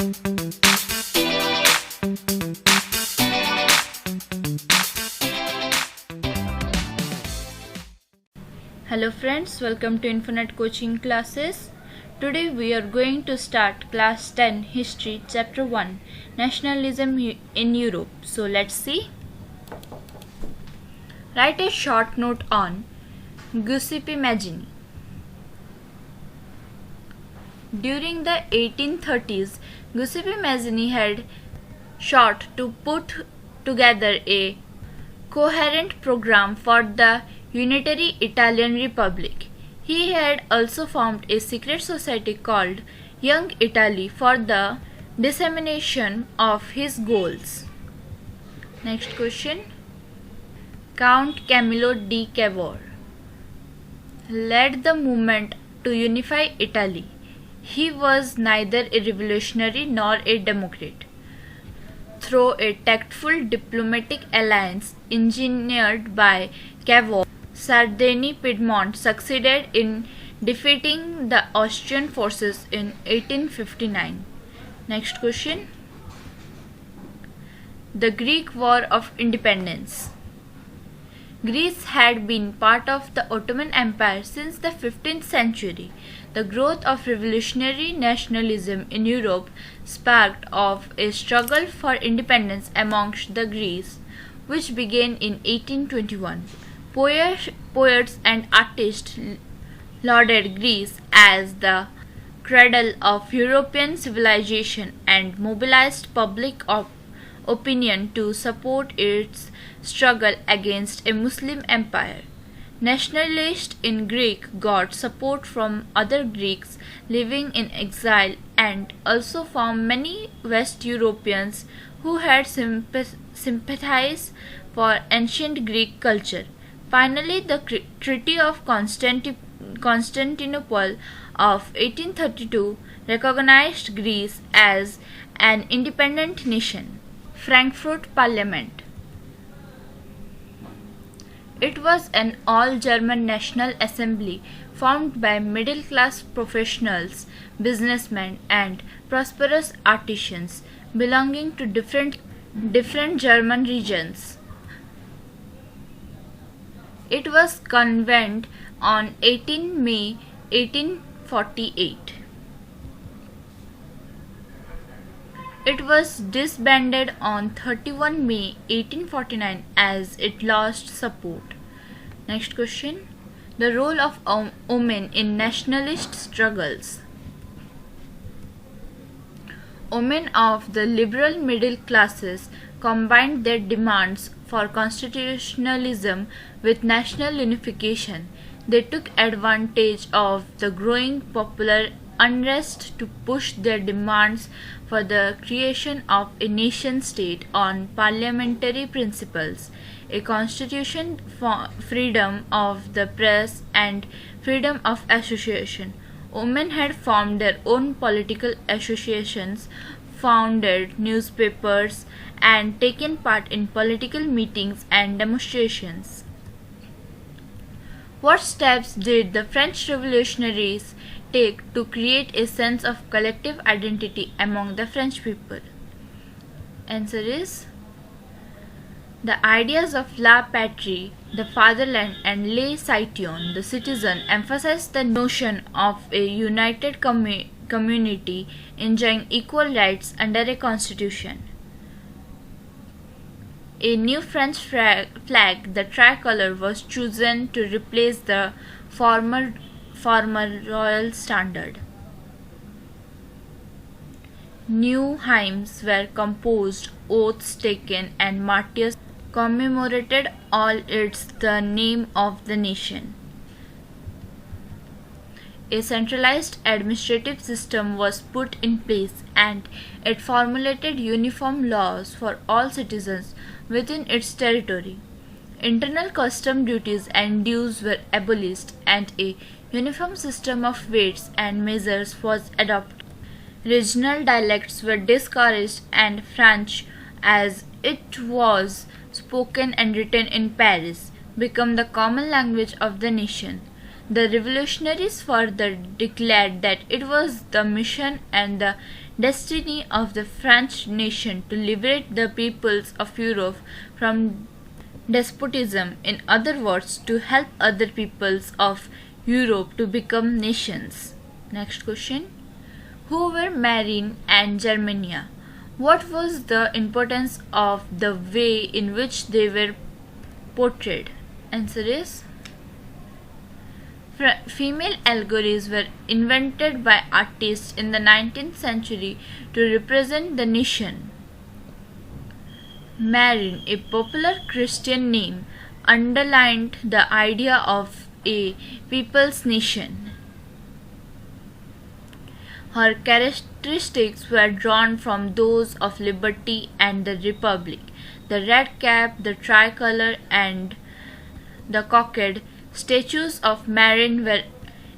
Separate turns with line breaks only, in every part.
Hello friends, welcome to Infonet coaching classes. Today we are going to start class 10 history chapter 1 nationalism in Europe. So let's see. Write a short note on Giuseppe Mazzini. During the 1830s, Giuseppe Mazzini had sought to put together a coherent program for the unitary Italian Republic. He had also formed a secret society called Young Italy for the dissemination of his goals. Next question. Count Camillo di Cavour led the movement to unify Italy. He was neither a revolutionary nor a democrat. Through a tactful diplomatic alliance engineered by Cavour, Sardinia-Piedmont succeeded in defeating the Austrian forces in 1859. Next question. The Greek War of Independence. Greece had been part of the Ottoman Empire since the 15th century. The growth of revolutionary nationalism in Europe sparked off a struggle for independence amongst the Greeks, which began in 1821. Poets and artists lauded Greece as the cradle of European civilization and mobilized public opinion to support its struggle against a Muslim empire. Nationalists in Greece got support from other Greeks living in exile and also from many West Europeans who had sympathized for ancient Greek culture. Finally, the Treaty of Constantinople of 1832 recognized Greece as an independent nation. Frankfurt Parliament. It was an all-German national assembly formed by middle-class professionals, businessmen, and prosperous artisans belonging to different German regions. It was convened on 18 May 1848. It was disbanded on 31 May 1849 as it lost support. Next question. The role of women in nationalist struggles. Women of the liberal middle classes combined their demands for constitutionalism with national unification. They took advantage of the growing popular unrest to push their demands for the creation of a nation-state on parliamentary principles, a constitution, freedom of the press, and freedom of association. Women had formed their own political associations, founded newspapers, and taken part in political meetings and demonstrations. What steps did the French revolutionaries take to create a sense of collective identity among the French people? Answer is the ideas of la patrie, the fatherland, and les citoyens, the citizen, emphasized the notion of a united community enjoying equal rights under a constitution. A new French flag, the tricolor, was chosen to replace the former royal standard. New hymns were composed, oaths taken, and martyrs commemorated, all it's the name of the nation. A centralized administrative system was put in place, and it formulated uniform laws for all citizens within its territory. Internal custom duties and dues were abolished, and a uniform system of weights and measures was adopted. Regional dialects were discouraged, and French, as it was spoken and written in Paris, became the common language of the nation. The revolutionaries further declared that it was the mission and the destiny of the French nation to liberate the peoples of Europe from despotism, in other words, to help other peoples of Europe to become nations. Next question. Who were Marin and Germania? What was the importance of the way in which they were portrayed? Answer is female allegories were invented by artists in the 19th century to represent the nation. Marin, a popular Christian name, underlined the idea of a people's nation. Her characteristics were drawn from those of liberty and the republic. The red cap, the tricolour, and the cockade statues of Marin were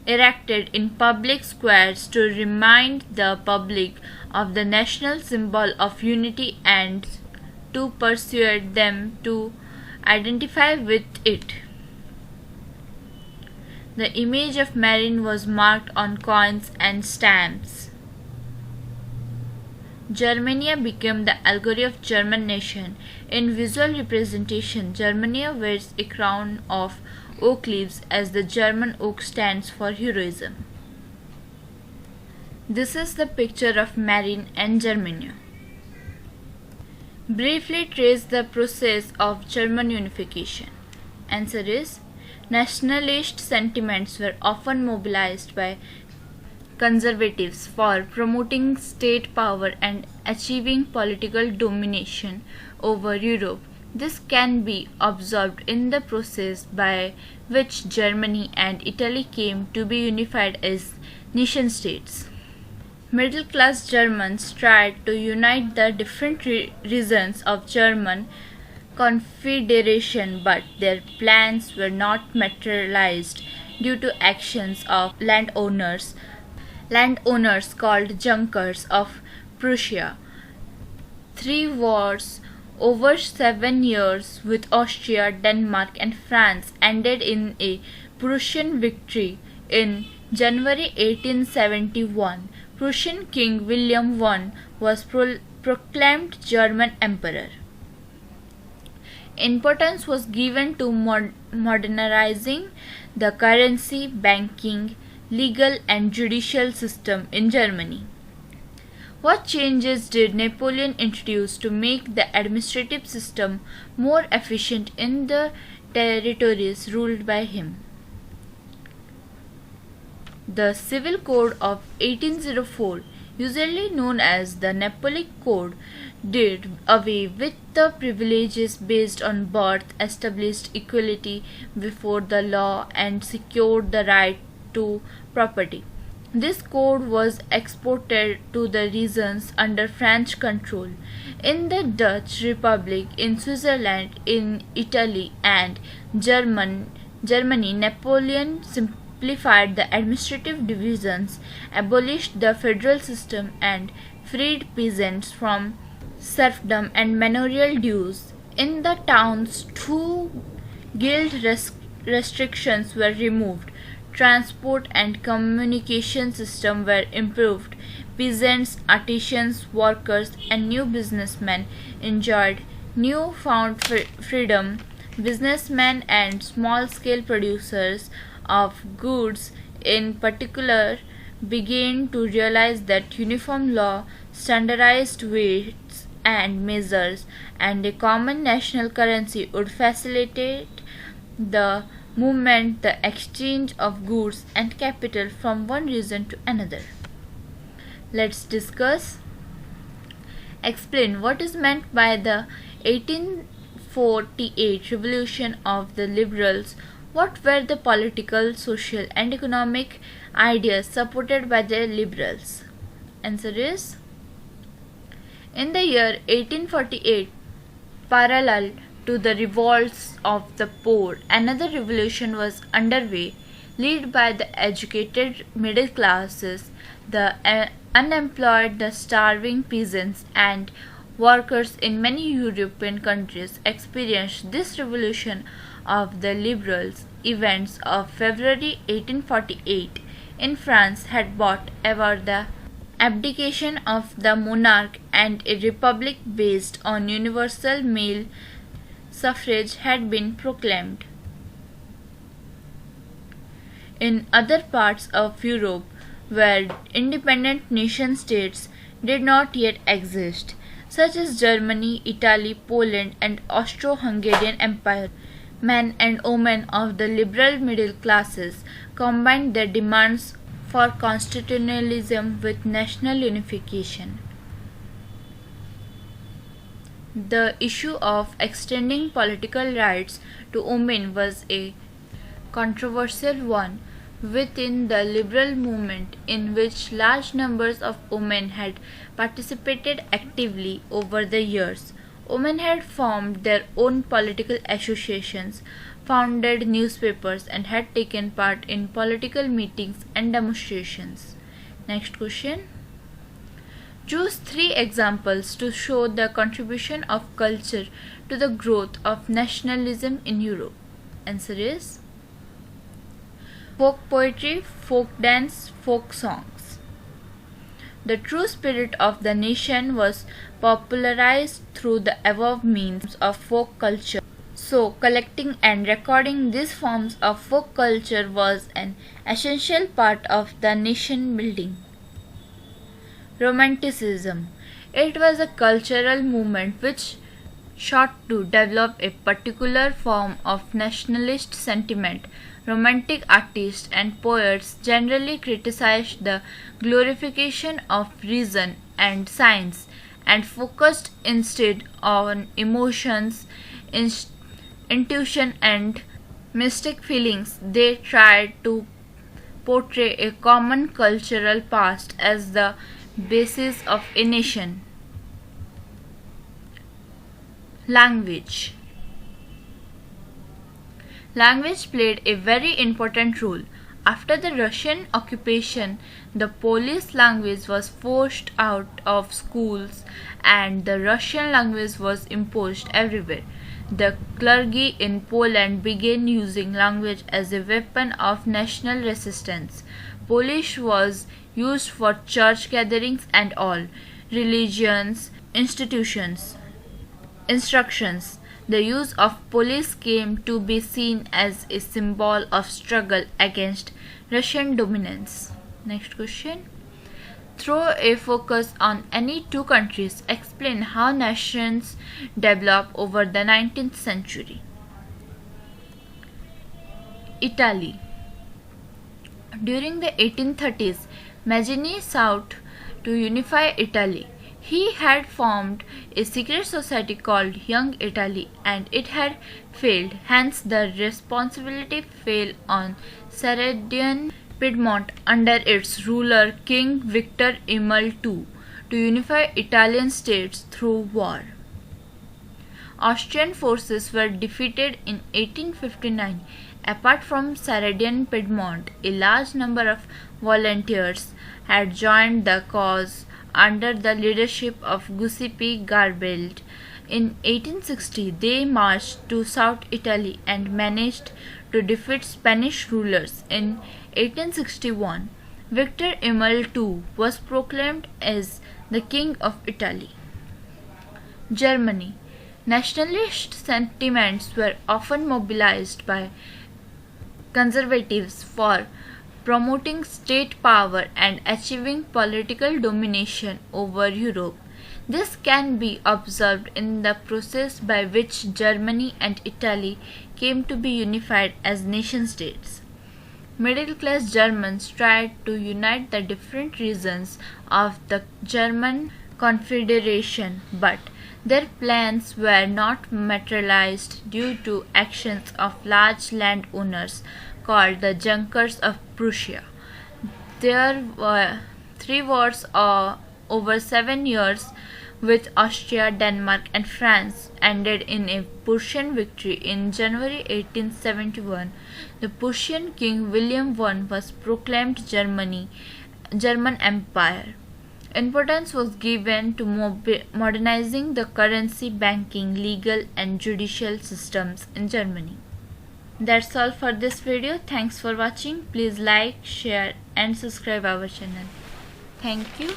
erected in public squares to remind the public of the national symbol of unity and to persuade them to identify with it. The image of Marin was marked on coins and stamps. Germania became the allegory of German nation. In visual representation, Germania wears a crown of oak leaves as the German oak stands for heroism. This is the picture of Marin and Germania. Briefly trace the process of German unification. Answer is nationalist sentiments were often mobilized by conservatives for promoting state power and achieving political domination over Europe. This can be observed in the process by which Germany and Italy came to be unified as nation-states. Middle-class Germans tried to unite the different regions of German Confederation, but their plans were not materialized due to actions of landowners called Junkers of Prussia. 3 wars over 7 years with Austria, Denmark, and France ended in a Prussian victory. In January 1871, Prussian King William I was proclaimed German Emperor. Importance was given to modernizing the currency, banking, legal, and judicial system in Germany. What changes did Napoleon introduce to make the administrative system more efficient in the territories ruled by him? The Civil Code of 1804, usually known as the Napoleonic Code, did away with the privileges based on birth, established equality before the law, and secured the right to property. This code was exported to the regions under French control. In the Dutch Republic, in Switzerland, in Italy, and Germany, Napoleon simplified the administrative divisions, abolished the feudal system, and freed peasants from serfdom and manorial dues. In the towns, 2 guild restrictions were removed. Transport and communication systems were improved. Peasants, artisans, workers, and new businessmen enjoyed newfound freedom. Businessmen and small-scale producers of goods, in particular, began to realize that uniform law, standardized weights and measures, and a common national currency would facilitate the movement, the exchange of goods and capital from one region to another. Let's discuss. Explain what is meant by the 1848 revolution of the liberals. What were the political, social, and economic ideas supported by the liberals? Answer is in the year 1848, parallel to the revolts of the poor, another revolution was underway, led by the educated middle classes, the unemployed, the starving peasants, and workers in many European countries experienced this revolution of the liberal events of February 1848 in France had brought about the abdication of the monarch, and a republic based on universal male suffrage had been proclaimed. In other parts of Europe, where independent nation-states did not yet exist, such as Germany, Italy, Poland, and Austro-Hungarian Empire, men and women of the liberal middle classes combined their demands for constitutionalism with national unification. The issue of extending political rights to women was a controversial one within the liberal movement, in which large numbers of women had participated actively over the years. Women had formed their own political associations, founded newspapers, and had taken part in political meetings and demonstrations. Next question. Choose 3 examples to show the contribution of culture to the growth of nationalism in Europe. Answer is folk poetry, folk dance, folk songs. The true spirit of the nation was popularized through the above means of folk culture. So, collecting and recording these forms of folk culture was an essential part of the nation building. Romanticism. It was a cultural movement which sought to develop a particular form of nationalist sentiment. Romantic artists and poets generally criticized the glorification of reason and science and focused instead on emotions, intuition, and mystic feelings. They tried to portray a common cultural past as the basis of a nation. Language. Language played a very important role. After the Russian occupation, the Polish language was forced out of schools and the Russian language was imposed everywhere. The clergy in Poland began using language as a weapon of national resistance. Polish was used for church gatherings and all religions, institutions, instructions. The use of police came to be seen as a symbol of struggle against Russian dominance. Next question. Throw a focus on any 2 countries. Explain how nations developed over the 19th century. Italy. During the 1830s, Mazzini sought to unify Italy. He had formed a secret society called Young Italy, and it had failed. Hence, the responsibility fell on Sardinian Piedmont under its ruler King Victor Emmanuel II to unify Italian states through war. Austrian forces were defeated in 1859. Apart from Sardinian Piedmont, a large number of volunteers had joined the cause under the leadership of Giuseppe Garibaldi. In 1860, they marched to South Italy and managed to defeat Spanish rulers. In 1861, Victor Emmanuel II was proclaimed as the King of Italy. Germany. Nationalist sentiments were often mobilized by conservatives for promoting state power and achieving political domination over Europe. This can be observed in the process by which Germany and Italy came to be unified as nation-states. Middle-class Germans tried to unite the different regions of the German Confederation, but their plans were not materialized due to actions of large landowners called the Junkers of Prussia. There were 3 wars over 7 years with Austria, Denmark, and France ended in a Prussian victory in January 1871. The Prussian King William I was proclaimed German Empire. Importance was given to modernizing the currency, banking, legal, and judicial systems in Germany. That's all for this video. Thanks for watching. Please like, share and subscribe our channel. Thank you.